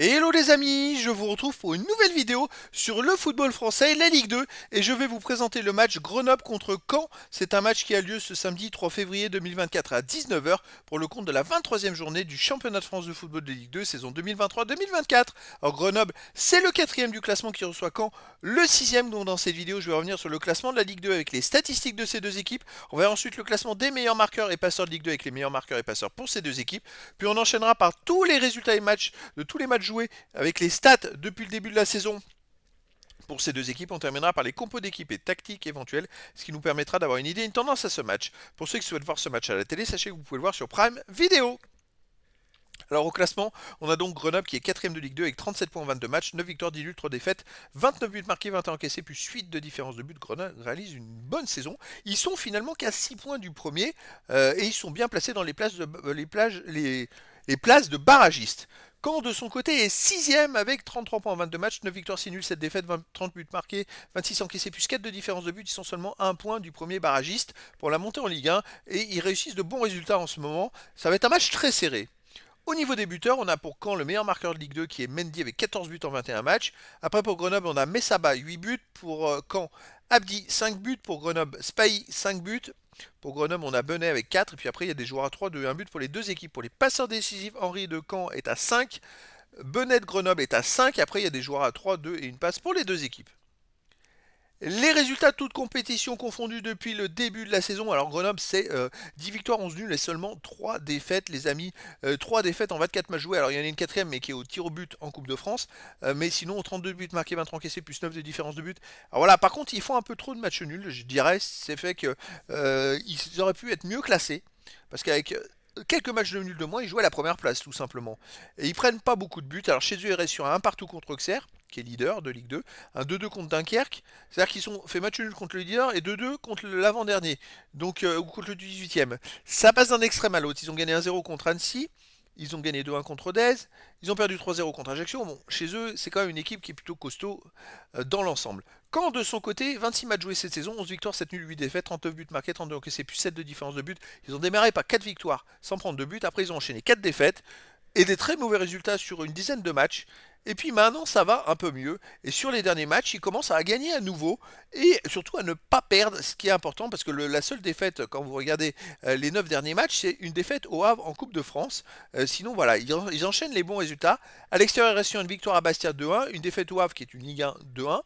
Hello les amis, je vous retrouve pour une nouvelle vidéo sur le football français, la Ligue 2, et je vais vous présenter le match Grenoble contre Caen. C'est un match qui a lieu ce samedi 3 février 2024 à 19 h pour le compte de la 23e journée du championnat de France de football de Ligue 2 saison 2023-2024. Alors Grenoble, c'est le quatrième du classement qui reçoit Caen, le sixième. Donc dans cette vidéo, je vais revenir sur le classement de la Ligue 2 avec les statistiques de ces deux équipes. On verra ensuite le classement des meilleurs marqueurs et passeurs de Ligue 2 avec les meilleurs marqueurs et passeurs pour ces deux équipes. Puis on enchaînera par tous les résultats et matchs de tous les matchs joués avec les stats depuis le début de la saison. Pour ces deux équipes, on terminera par les compos d'équipes et tactiques éventuelles, ce qui nous permettra d'avoir une idée et une tendance à ce match. Pour ceux qui souhaitent voir ce match à la télé, sachez que vous pouvez le voir sur Prime Vidéo. Alors au classement, on a donc Grenoble qui est 4ème de Ligue 2 avec 37 points en 22 matchs, 9 victoires, 10 nuls, 3 défaites, 29 buts marqués, 21 encaissés, plus 8 de différence de but. Grenoble réalise une bonne saison. Ils sont finalement qu'à 6 points du premier et ils sont bien placés dans les places de barragistes. Caen de son côté est 6ème avec 33 points en 22 matchs, 9 victoires, 6 nuls, 7 défaites, 30 buts marqués, 26 encaissés, plus 4 de différence de but. Ils sont seulement 1 point du premier barragiste pour la montée en Ligue 1 et ils réussissent de bons résultats en ce moment. Ça va être un match très serré. Au niveau des buteurs, on a pour Caen le meilleur marqueur de Ligue 2 qui est Mendy avec 14 buts en 21 matchs. Après pour Grenoble, on a Messaba 8 buts. Pour Caen, Abdi 5 buts. Pour Grenoble, Spahi 5 buts. Pour Grenoble, on a Benet avec 4. Et puis après, il y a des joueurs à 3 de 1 but pour les deux équipes. Pour les passeurs décisifs, Henri de Caen est à 5. Benet de Grenoble est à 5. Après, il y a des joueurs à 3, 2 et une passe pour les deux équipes. Les résultats de toutes compétitions confondues depuis le début de la saison. Alors Grenoble, c'est 10 victoires, 11 nuls et seulement 3 défaites, les amis. 3 défaites en 24 matchs joués. Alors il y en a une quatrième, mais qui est au tir au but en Coupe de France. Mais sinon, 32 buts marqués, 23 encaissés, plus 9 de différence de but. Alors voilà, par contre, ils font un peu trop de matchs nuls, je dirais. C'est fait que ils auraient pu être mieux classés. Parce qu'avec quelques matchs de nuls de moins, ils jouaient à la première place, tout simplement. Et ils prennent pas beaucoup de buts. Alors chez eux, ils restent sur un partout contre Auxerre, qui est leader de Ligue 2, un 2-2 contre Dunkerque, c'est-à-dire qu'ils ont fait match nul contre le leader et 2-2 contre l'avant-dernier, donc ou contre le 18e. Ça passe d'un extrême à l'autre. Ils ont gagné 1-0 contre Annecy, ils ont gagné 2-1 contre Rodez, ils ont perdu 3-0 contre Ajaccio. Bon, chez eux, c'est quand même une équipe qui est plutôt costaud dans l'ensemble. Caen, de son côté, 26 matchs joués cette saison, 11 victoires, 7 nuls, 8 défaites, 39 buts marqués, 32 encaissés, plus 7 de différence de but. Ils ont démarré par 4 victoires sans prendre de but. Après, ils ont enchaîné 4 défaites et des très mauvais résultats sur une dizaine de matchs. Et puis maintenant, ça va un peu mieux. Et sur les derniers matchs, ils commencent à gagner à nouveau. Et surtout à ne pas perdre, ce qui est important, parce que la seule défaite, quand vous regardez les 9 derniers matchs, c'est une défaite au Havre en Coupe de France. Sinon, voilà, ils enchaînent les bons résultats. À l'extérieur, il reste une victoire à Bastia 2-1, une défaite au Havre qui est une Ligue 1 2-1.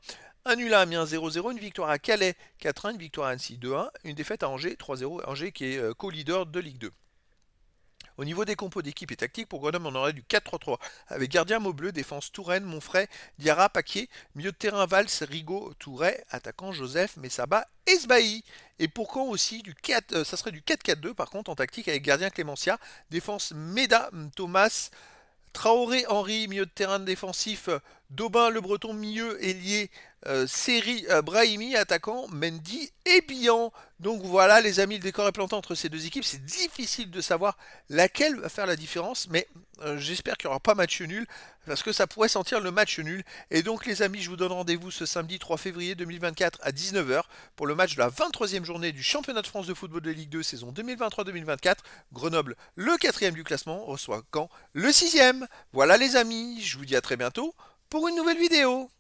Un nul à Amiens 0-0, une victoire à Calais 4-1, une victoire à Annecy 2-1, une défaite à Angers 3-0, Angers qui est co-leader de Ligue 2. Au niveau des compos d'équipe et tactique, pour Grenoble, on aurait du 4-3-3, avec gardien Maubleu, défense Touraine, Monfray, Diarra, Paquier, milieu de terrain Valls, Rigaud, Touret, attaquant Joseph, Messaba et Sbahi. Et pour Caen aussi, ça serait du 4-4-2 par contre en tactique avec gardien Clémencia, défense Meda, Thomas, Traoré, Henry, milieu de terrain défensif, Daubin, le breton, milieu ailier, Seri, Brahimi, attaquant, Mendy et Bihan. Donc voilà les amis, le décor est planté entre ces deux équipes. C'est difficile de savoir laquelle va faire la différence, mais j'espère qu'il n'y aura pas match nul, parce que ça pourrait sentir le match nul. Et donc les amis, je vous donne rendez-vous ce samedi 3 février 2024 à 19 h pour le match de la 23e journée du championnat de France de football de Ligue 2 saison 2023-2024. Grenoble, le quatrième du classement, reçoit Caen, le sixième. Voilà les amis, je vous dis à très bientôt pour une nouvelle vidéo.